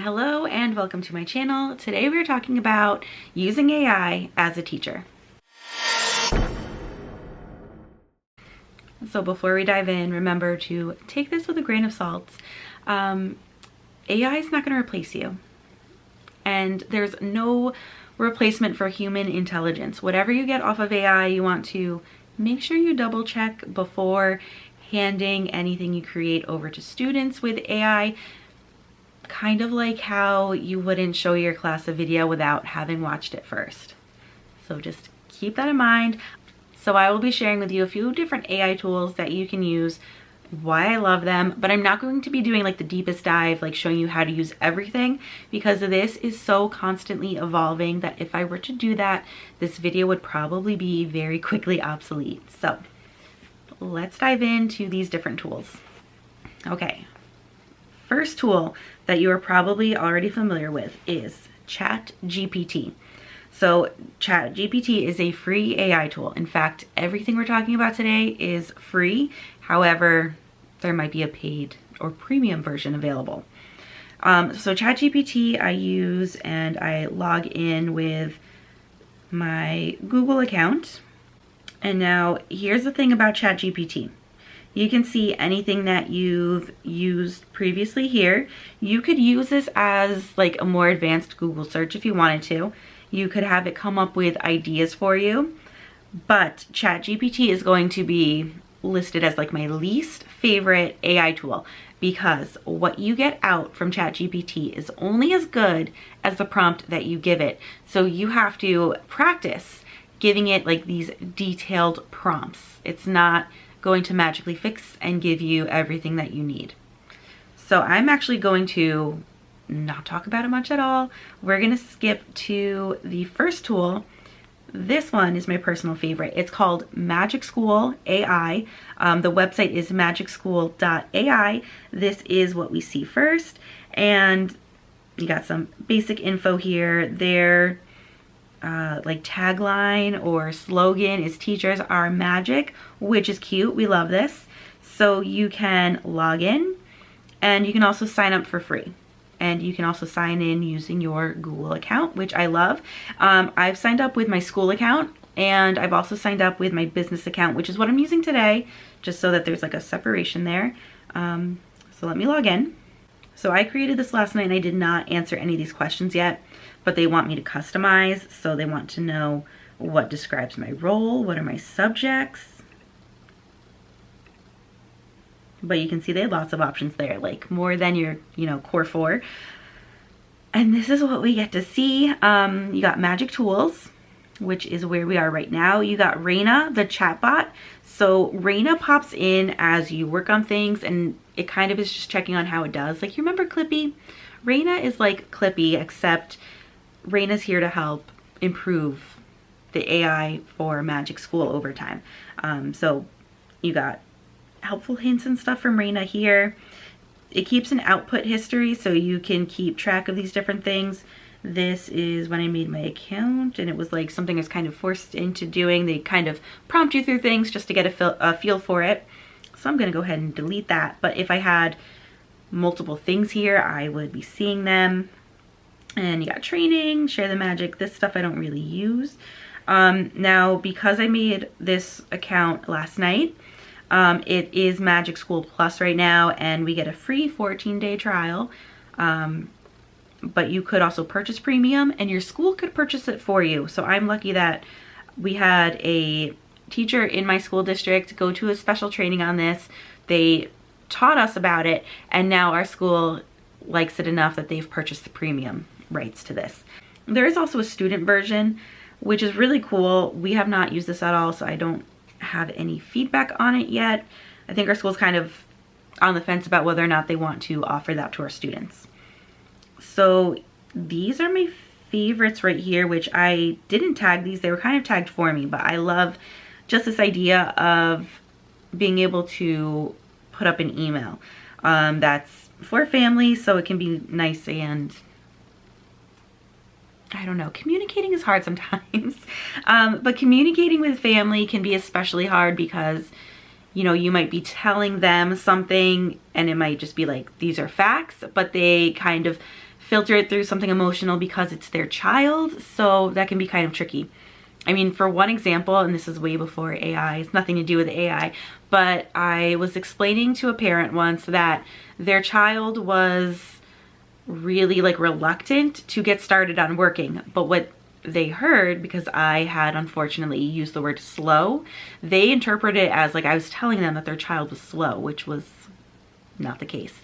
Hello and welcome to my channel. Today we're talking about using AI as a teacher. So before we dive in, remember to take this with a grain of salt. AI is not going to replace you. And there's no replacement for human intelligence. Whatever you get off of AI, you want to make sure you double check before handing anything you create over to students with AI. Kind of like how you wouldn't show your class a video without having watched it first. So just keep that in mind. So I will be sharing with you a few different AI tools that you can use, why I love them, but I'm not going to be doing like the deepest dive, like showing you how to use everything, because this is so constantly evolving that if I were to do that, this video would probably be very quickly obsolete. So let's dive into these different tools. Okay. First tool that you are probably already familiar with is ChatGPT. So ChatGPT is a free AI tool. In fact, everything we're talking about today is free. However, there might be a paid or premium version available. So ChatGPT I use and I log in with my Google account. And now here's the thing about ChatGPT. You can see anything that you've used previously here. You could use this as like a more advanced Google search if you wanted to. You could have it come up with ideas for you. But ChatGPT is going to be listed as like my least favorite AI tool, because what you get out from ChatGPT is only as good as the prompt that you give it. So you have to practice giving it like these detailed prompts. It's not going to magically fix and give you everything that you need. So I'm actually going to not talk about it much at all. We're going to skip to the first tool. This one is my personal favorite. It's called Magic School AI. The website is magicschool.ai. This is what we see first. And you got some basic info here. Their like tagline or slogan is "Teachers are magic," which is cute. We love this. So you can log in and you can also sign up for free. And you can also sign in using your Google account, which I love. I've signed up with my school account, and I've also signed up with my business account, which is what I'm using today, just so that there's like a separation there. So let me log in. So I created this last night and I did not answer any of these questions yet, but they want me to customize. So they want to know what describes my role, what are my subjects. But you can see they have lots of options there, like more than your, core 4. And this is what we get to see. You got Magic Tools, which is where we are right now. You got Raina, the chatbot. So Raina pops in as you work on things, and it kind of is just checking on how it does. Like, you remember Clippy? Raina is like Clippy, except Raina's here to help improve the AI for Magic School over time. So you got helpful hints and stuff from Raina here. It keeps an output history, so you can keep track of these different things. This is when I made my account, and it was like something I was kind of forced into doing. They kind of prompt you through things just to get a feel for it. So I'm gonna go ahead and delete that. But if I had multiple things here, I would be seeing them. And you got training, share the magic. This stuff I don't really use. Now, because I made this account last night, it is Magic School Plus right now, and we get a free 14-day trial. But you could also purchase premium, and your school could purchase it for you. So I'm lucky that we had a teacher in my school district go to a special training on this. They taught us about it, and now our school likes it enough that they've purchased the premium rights to this. There is also a student version, which is really cool. We have not used this at all, so I don't have any feedback on it yet. I think our school's kind of on the fence about whether or not they want to offer that to our students. So these are my favorites right here, which I didn't tag these. They were kind of tagged for me, but I love just this idea of being able to put up an email that's for family, so it can be nice. And I don't know, communicating is hard sometimes. But communicating with family can be especially hard because, you might be telling them something and it might just be like, these are facts, but they kind of filter it through something emotional because it's their child. So that can be kind of tricky. I mean, for one example, and this is way before AI, it's nothing to do with AI, but I was explaining to a parent once that their child was really like reluctant to get started on working. But what they heard, because I had unfortunately used the word slow, they interpreted it as like I was telling them that their child was slow, which was not the case.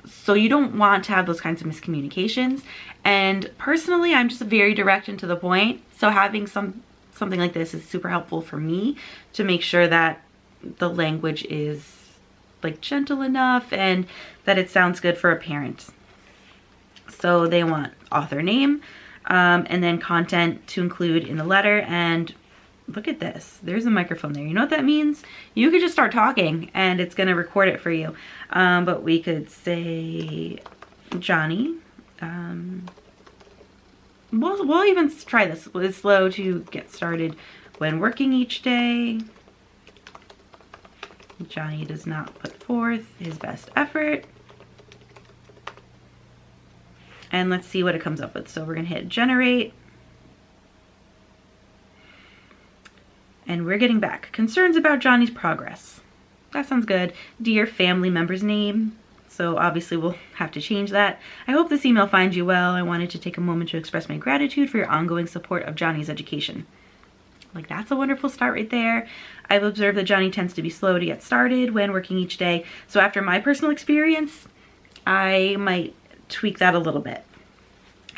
So you don't want to have those kinds of miscommunications. And personally, I'm just very direct and to the point. So having something like this is super helpful for me to make sure that the language is like gentle enough and that it sounds good for a parent. So they want author name, and then content to include in the letter. And look at this, there's a microphone there. You know what that means? You could just start talking and it's gonna record it for you. But we could say Johnny. We'll even try this. It's slow to get started when working each day. Johnny does not put forth his best effort. And let's see what it comes up with. So we're gonna hit generate. And we're getting back. Concerns about Johnny's progress. That sounds good. Dear family member's name. So obviously we'll have to change that. I hope this email finds you well. I wanted to take a moment to express my gratitude for your ongoing support of Johnny's education. Like, that's a wonderful start right there. I've observed that Johnny tends to be slow to get started when working each day. So after my personal experience, I might tweak that a little bit.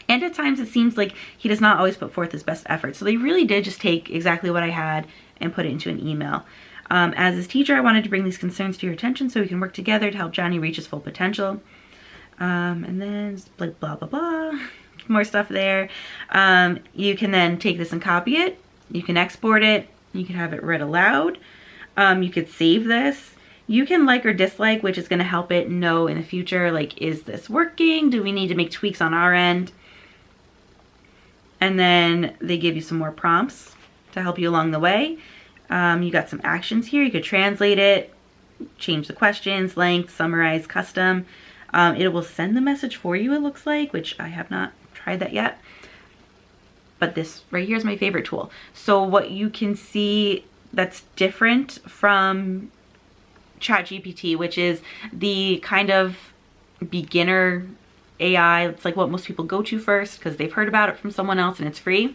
And at times it seems like he does not always put forth his best effort. So they really did just take exactly what I had and put it into an email. As his teacher, I wanted to bring these concerns to your attention so we can work together to help Johnny reach his full potential. And then like blah, blah, blah, more stuff there. You can then take this and copy it. You can export it. You can have it read aloud. You could save this. You can like or dislike, which is going to help it know in the future, like, is this working? Do we need to make tweaks on our end? And then they give you some more prompts to help you along the way. You got some actions here. You could translate it, change the questions, length, summarize, custom. It will send the message for you, it looks like, which I have not tried that yet. But this right here is my favorite tool. So what you can see that's different from ChatGPT, which is the kind of beginner AI, it's like what most people go to first because they've heard about it from someone else and it's free.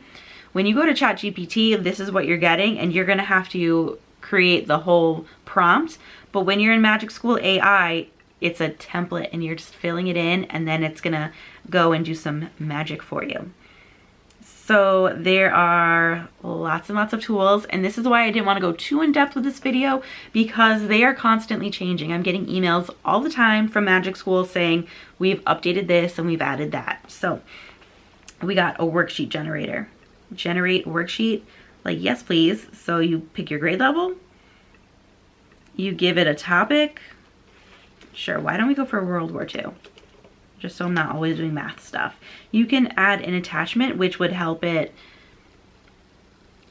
When you go to ChatGPT, this is what you're getting, and you're gonna have to create the whole prompt. But when you're in Magic School AI, it's a template and you're just filling it in, and then it's gonna go and do some magic for you. So there are lots and lots of tools, and this is why I didn't want to go too in depth with this video, because they are constantly changing. I'm getting emails all the time from Magic School saying we've updated this and we've added that. So we got a worksheet generator. Generate worksheet, like, yes please. So you pick your grade level, you give it a topic. Sure, why don't we go for World War II? Just so I'm not always doing math stuff. You can add an attachment, which would help it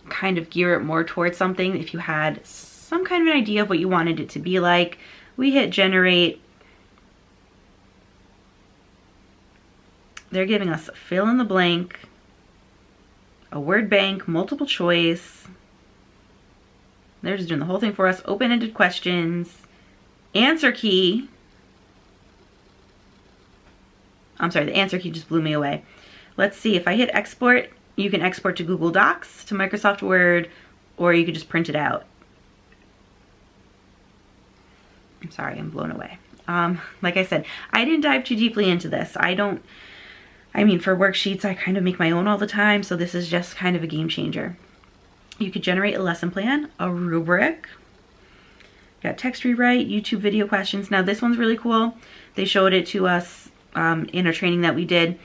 kind of gear it more towards something if you had some kind of an idea of what you wanted it to be like. We hit generate. They're giving us fill in the blank, a word bank, multiple choice. They're just doing the whole thing for us. Open-ended questions, answer key. I'm sorry, the answer key just blew me away. Let's see, if I hit export, you can export to Google Docs, to Microsoft Word, or you could just print it out. I'm sorry, I'm blown away. Like I said, I didn't dive too deeply into this. I mean, for worksheets, I kind of make my own all the time, so this is just kind of a game changer. You could generate a lesson plan, a rubric, got text rewrite, YouTube video questions. Now this one's really cool. They showed it to us in a training that we did.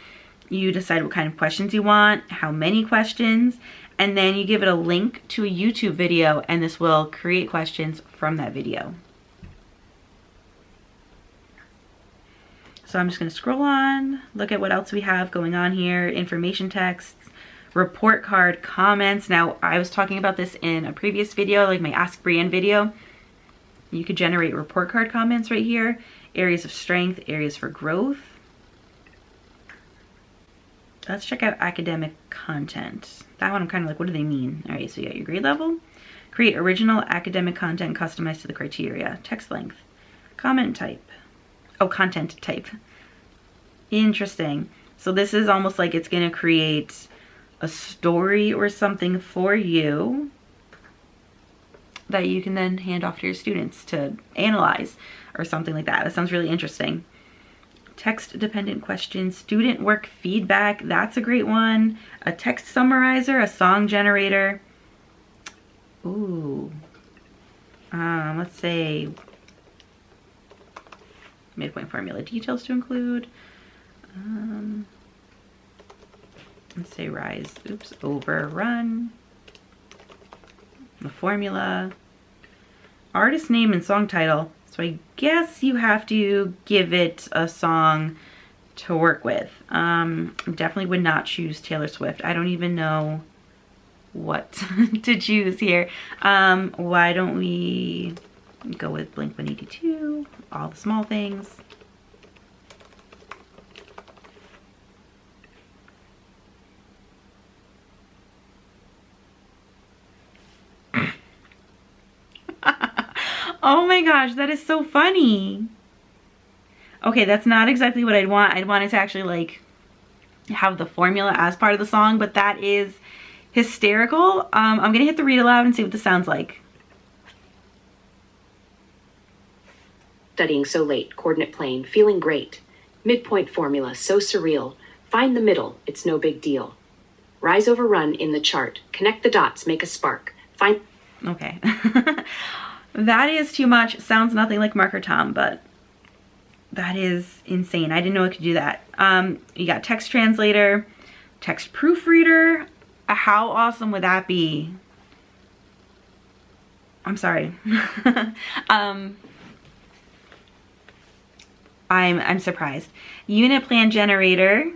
You decide what kind of questions you want, how many questions, and then you give it a link to a YouTube video, and this will create questions from that video. So I'm just going to scroll on, look at what else we have going on here. Information texts, report card, comments. Now, I was talking about this in a previous video, like my Ask Brienne video. You could generate report card comments right here. Areas of strength, areas for growth. Let's check out academic content. That one I'm kind of like, what do they mean? All right, so you got your grade level. Create original academic content customized to the criteria. Text length. Comment type. Oh, content type. Interesting. So this is almost like it's going to create a story or something for you that you can then hand off to your students to analyze or something like that. That sounds really interesting. Text dependent questions, student work feedback. That's a great one. A text summarizer, a song generator. Ooh. Let's say midpoint formula details to include. Let's say rise, oops, over, run. The formula. Artist name and song title. So I guess you have to give it a song to work with. Definitely would not choose Taylor Swift. I don't even know what to choose here. Why don't we go with Blink-182, all the small things. Oh my gosh, that is so funny. Okay, that's not exactly what I'd want. I'd want it to actually like have the formula as part of the song, but that is hysterical. I'm gonna hit the read aloud and see what this sounds like. Studying so late, coordinate plane, feeling great. Midpoint formula, so surreal. Find the middle, it's no big deal. Rise over run in the chart. Connect the dots, make a spark. Find... Okay. That is too much. Sounds nothing like Marker Tom, but that is insane. I didn't know it could do that. You got text translator, text proofreader. How awesome would that be? I'm sorry. I'm surprised. Unit plan generator.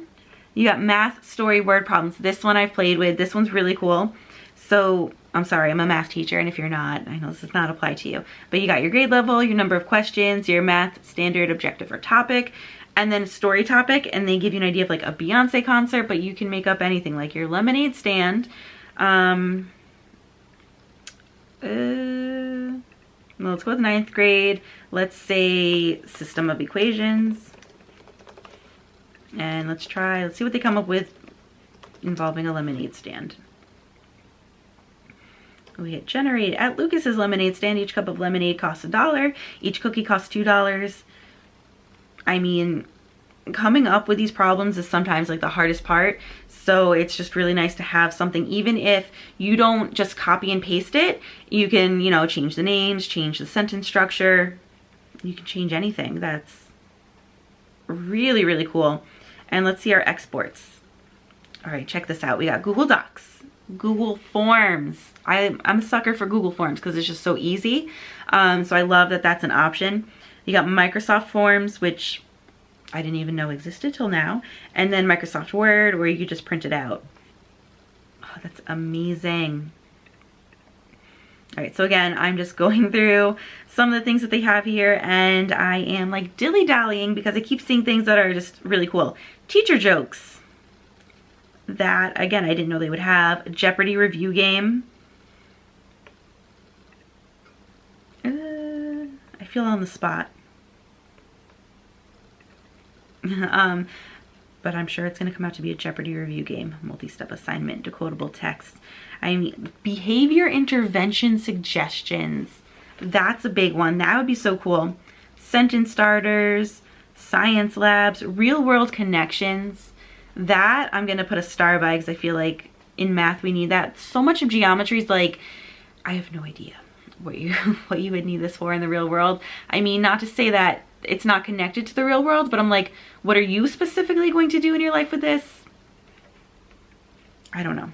You got math story word problems. This one I've played with. This one's really cool. So I'm sorry, I'm a math teacher, and if you're not, I know this does not apply to you. But you got your grade level, your number of questions, your math standard, objective, or topic, and then story topic, and they give you an idea of like a Beyonce concert, but you can make up anything, like your lemonade stand. Let's go with 9th grade. Let's say system of equations. And let's see what they come up with involving a lemonade stand. We hit generate. At Lucas's lemonade stand, each cup of lemonade costs $1. Each cookie costs $2. I mean, coming up with these problems is sometimes like the hardest part. So it's just really nice to have something, even if you don't just copy and paste it, you can, you know, change the names, change the sentence structure. You can change anything. That's really, really cool. And let's see our exports. All right, check this out. We got Google Docs, Google Forms. I'm a sucker for Google Forms because it's just so easy. So I love that that's an option. You got Microsoft Forms, which I didn't even know existed till now. And then Microsoft Word, where you could just print it out. Oh, that's amazing. All right, so again, I'm just going through some of the things that they have here, and I am like dilly-dallying because I keep seeing things that are just really cool. Teacher jokes. That, again, I didn't know they would have. Jeopardy review game. I feel on the spot. But I'm sure it's going to come out to be a Jeopardy review game. Multi-step assignment, decodable text. I mean, behavior intervention suggestions. That's a big one. That would be so cool. Sentence starters, science labs, real world connections. That I'm going to put a star by because I feel like in math we need that. So much of geometry is like, I have no idea what you would need this for in the real world. I mean, not to say that it's not connected to the real world, but I'm like, what are you specifically going to do in your life with this? I don't know.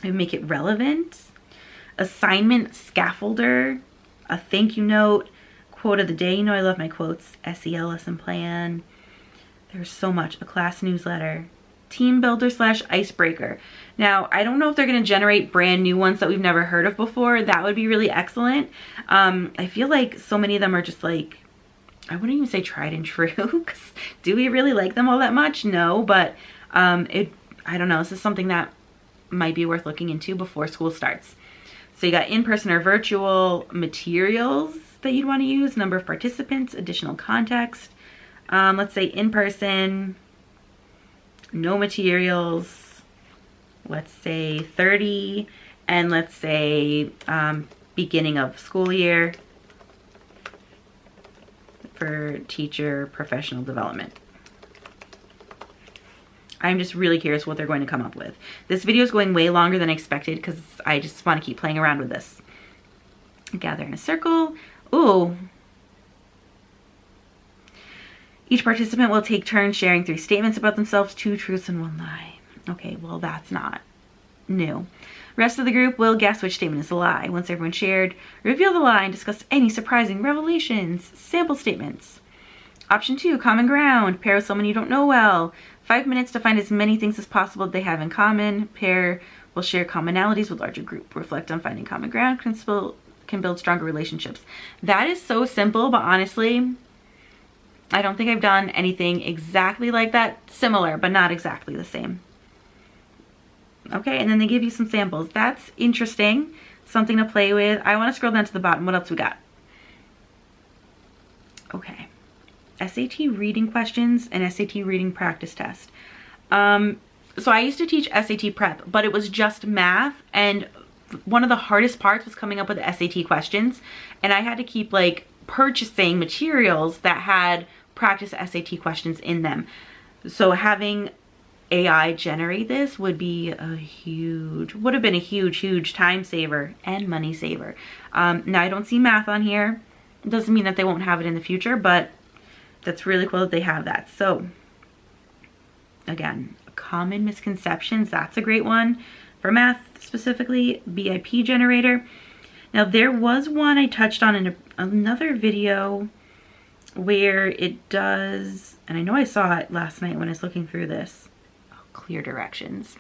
I would make it relevant. Assignment scaffolder, a thank you note, quote of the day. You know I love my quotes. SEL lesson plan. There's so much. A class newsletter. Team builder / icebreaker. Now, I don't know if they're going to generate brand new ones that we've never heard of before. That would be really excellent. I feel like so many of them are just like, I wouldn't even say tried and true, because do we really like them all that much? No, but I don't know, this is something that might be worth looking into before school starts. So you got in-person or virtual materials that you'd want to use, number of participants, additional context. Let's say in-person, no materials, let's say 30, and let's say beginning of school year for teacher professional development. I'm just really curious what they're going to come up with. This video is going way longer than I expected because I just want to keep playing around with this. Gather in a circle. Ooh. Each participant will take turns sharing 3 statements about themselves, 2 truths and 1 lie. Okay, well that's not new. Rest of the group will guess which statement is a lie. Once everyone's shared, reveal the lie and discuss any surprising revelations. Sample statements. Option 2, common ground. Pair with someone you don't know well. 5 minutes to find as many things as possible they have in common. Pair will share commonalities with larger group. Reflect on finding common ground. Can build stronger relationships. That is so simple, but honestly, I don't think I've done anything exactly like that. Similar, but not exactly the same. Okay, and then they give you some samples. That's interesting. Something to play with. I want to scroll down to the bottom. What else we got? Okay. SAT reading questions and SAT reading practice test. So I used to teach SAT prep, but it was just math, and one of the hardest parts was coming up with the SAT questions, and I had to keep like purchasing materials that had practice SAT questions in them. So having AI generate this would have been a huge time saver and money saver. Now I don't see math on here. It doesn't mean that they won't have it in the future, but that's really cool that they have that. So again, common misconceptions, that's a great one. For math specifically, BIP generator. Now there was one I touched on in another video where it does, and I know I saw it last night when I was looking through this. Oh, clear directions.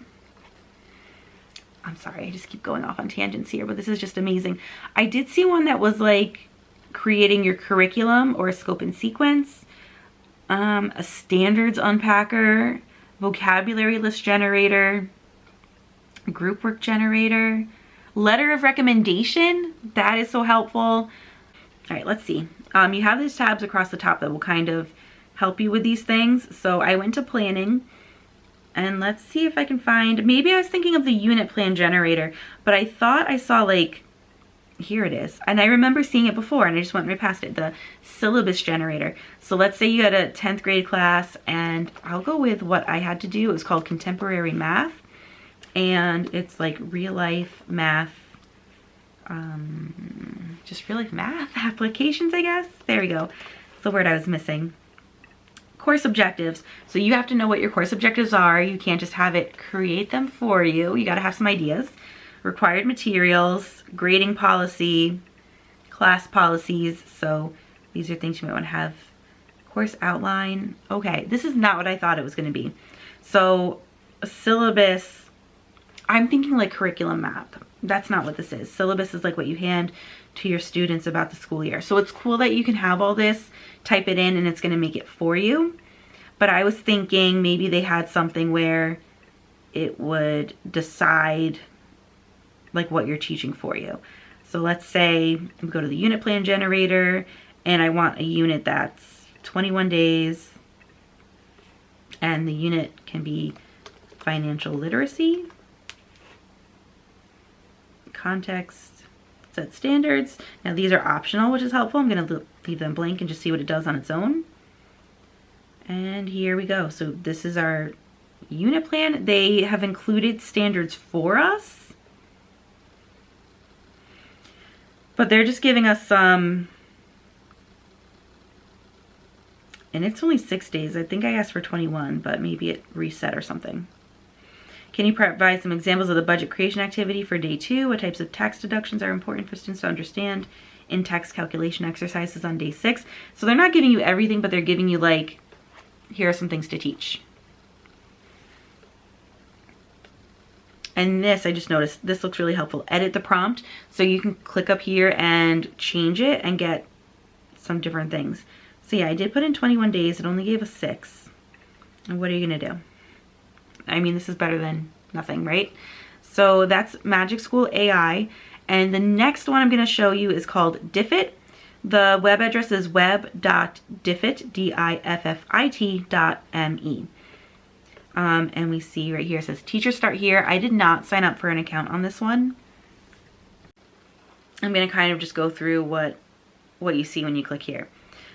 I'm sorry, I just keep going off on tangents here, but this is just amazing. I did see one that was like creating your curriculum or a scope and sequence. A standards unpacker, vocabulary list generator, group work generator, letter of recommendation. That is so helpful. All right, let's see. You have these tabs across the top that will kind of help you with these things. So I went to planning, and let's see if I can find, maybe I was thinking of the unit plan generator, but I thought I saw like, here it is. And I remember seeing it before and I just went right past it, the syllabus generator. So let's say you had a 10th grade class, and I'll go with what I had to do. It was called contemporary math, and it's like real life math, just real life math applications, I guess. There we go. That's the word I was missing. Course objectives. So you have to know what your course objectives are. You can't just have it create them for you. You got to have some ideas. Required materials, grading policy, class policies. So these are things you might want to have. Course outline. Okay, this is not what I thought it was going to be. So a syllabus, I'm thinking like curriculum map. That's not what this is. Syllabus is like what you hand to your students about the school year. So it's cool that you can have all this, type it in, and it's going to make it for you. But I was thinking maybe they had something where it would decide like what you're teaching for you. So let's say we go to the unit plan generator, and I want a unit that's 21 days, and the unit can be financial literacy, context, set standards. Now these are optional, which is helpful. I'm going to leave them blank and just see what it does on its own. And here we go. So this is our unit plan. They have included standards for us, but they're just giving us some, and it's only 6 days. I think I asked for 21, but maybe it reset or something. Can you provide some examples of the budget creation activity for day 2? What types of tax deductions are important for students to understand in tax calculation exercises on day 6? So they're not giving you everything, but they're giving you like, here are some things to teach. And this, I just noticed, this looks really helpful. Edit the prompt. So you can click up here and change it and get some different things. So yeah, I did put in 21 days. It only gave us 6. And what are you gonna do? I mean, this is better than nothing, right? So that's Magic School AI. And the next one I'm going to show you is called Diffit. The web address is web.diffit, Diffit.me. And we see right here, it says teachers start here. I did not sign up for an account on this one. I'm going to kind of just go through what you see when you click here.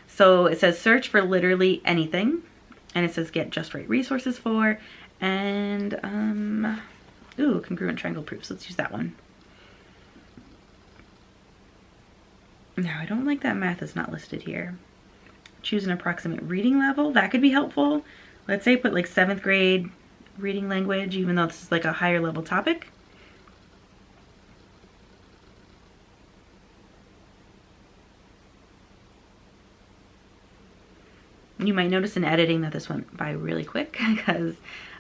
So it says search for literally anything. And it says get just right resources for. And, ooh, congruent triangle proofs. Let's use that one. Now, I don't like that math is not listed here. Choose an approximate reading level. That could be helpful. Let's say put like 7th grade reading language, even though this is like a higher level topic. You might notice in editing that this went by really quick because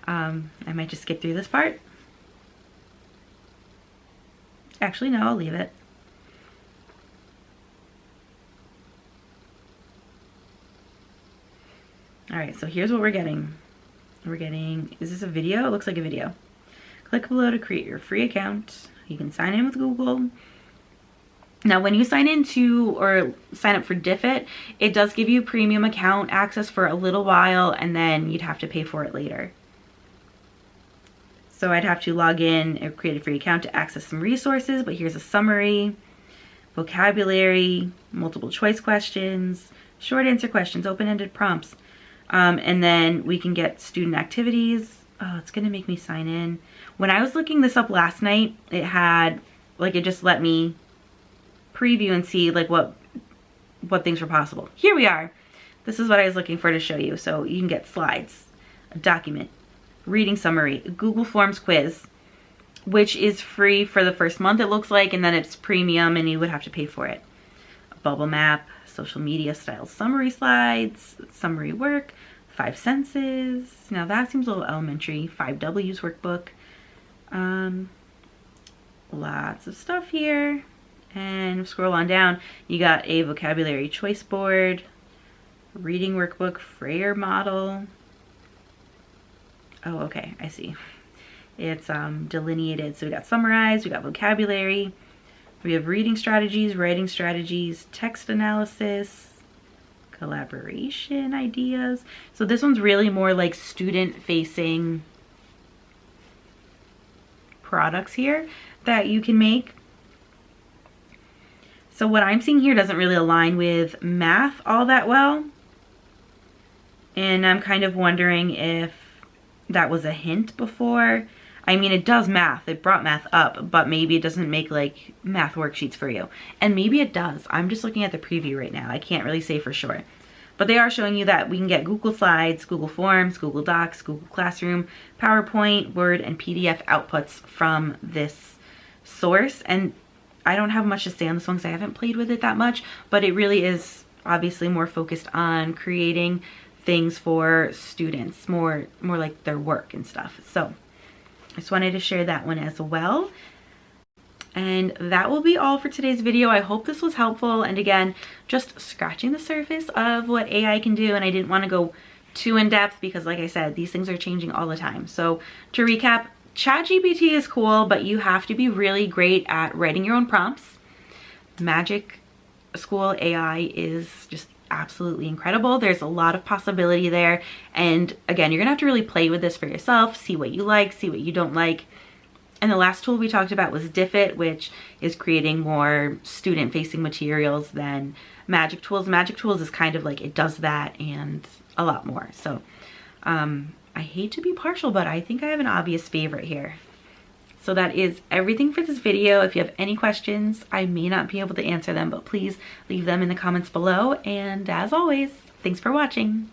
I might just skip through this part. Actually, no, I'll leave it. All right, so here's what we're getting. We're getting, is this a video? It looks like a video. Click below to create your free account. You can sign in with Google. Now, when you sign into or sign up for Diffit, it does give you premium account access for a little while, and then you'd have to pay for it later. So I'd have to log in and create a free account to access some resources, but here's a summary, vocabulary, multiple choice questions, short answer questions, open-ended prompts. And then we can get student activities. Oh, it's gonna make me sign in. When I was looking this up last night, it had, like, it just let me preview and see like what things were possible. Here we are. This is what I was looking for to show you. So you can get slides, a document, reading summary, a Google Forms quiz, which is free for the first month, it looks like, and then it's premium and you would have to pay for it. A bubble map, social media style summary slides, summary work, 5 senses. Now that seems a little elementary. 5 W's workbook. Lots of stuff here. And scroll on down, you got a vocabulary choice board, reading workbook, Frayer model. Oh, okay, I see. It's delineated. So we got summarized, we got vocabulary, we have reading strategies, writing strategies, text analysis, collaboration ideas. So this one's really more like student-facing products here that you can make. So what I'm seeing here doesn't really align with math all that well. And I'm kind of wondering if that was a hint before. I mean, it does math. It brought math up, but maybe it doesn't make like math worksheets for you. And maybe it does. I'm just looking at the preview right now. I can't really say for sure. But they are showing you that we can get Google Slides, Google Forms, Google Docs, Google Classroom, PowerPoint, Word, and PDF outputs from this source. And I don't have much to say on this one because I haven't played with it that much, but it really is obviously more focused on creating things for students, more like their work and stuff. So I just wanted to share that one as well. And that will be all for today's video. I hope this was helpful. And again, just scratching the surface of what AI can do. And I didn't want to go too in depth because like I said, these things are changing all the time. So to recap, ChatGPT is cool, but you have to be really great at writing your own prompts. Magic School AI is just absolutely incredible. There's a lot of possibility there. And again, you're gonna have to really play with this for yourself, see what you like, see what you don't like. And the last tool we talked about was Diffit, which is creating more student-facing materials than Magic Tools. Magic Tools is kind of like, it does that and a lot more. So, I hate to be partial, but I think I have an obvious favorite here. So that is everything for this video. If you have any questions, I may not be able to answer them, but please leave them in the comments below. And as always, thanks for watching.